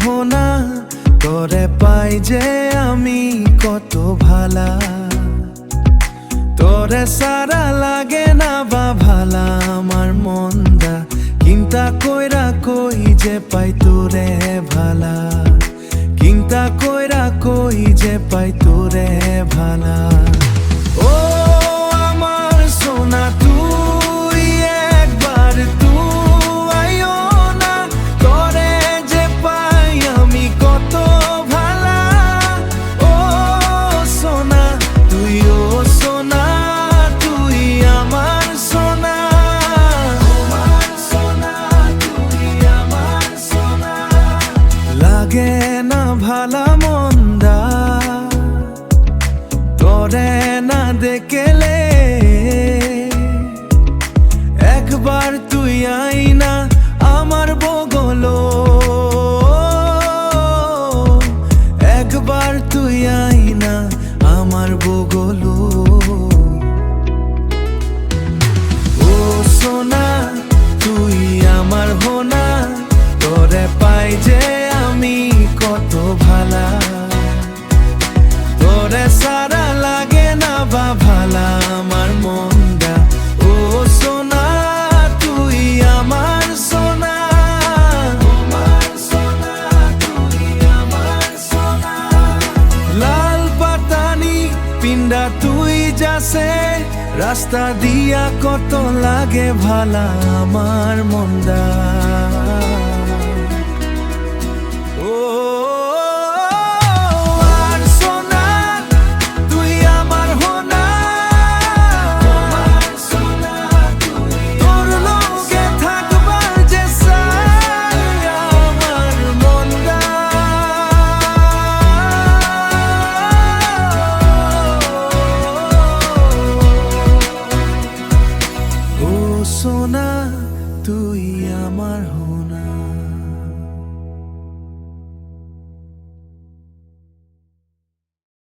হোনা তোরে পাই যে আমি কত ভালা তোরে সারা লাগে না বা ভালা আমার মন্দা কিন্তা কইরা কই যে পাই তোরে ভালা কিন্তা কইরা কই যে পাই তোরে ভালা ও আমার সোনা তুই একবার তুই আইও না তোরে যে পাই আমি কত ভালা ও সোনা তুই ও সোনা তুই আমার সোনা আমার সোনা তুই আমার সোনা লাগে না ভালা মন্দা তোরে না দেখলে একবার তুই আইনা আমার বগলো একবার তুই আইনা আমার বগলো ও সোনা তুই আমার হোনা তোরে পাই যে আমি কত ভালা তোরে সারা লাগে না বা ভালা আমার মন্দা ও সোনা তুই আমার সোনা আমার সোনা তুই আমার সোনা লাল পাতানি পিন্ডা তুই যাসে রাস্তা দিয়া কত লাগে ভালা আমার মন্দা সোনা তুই আমার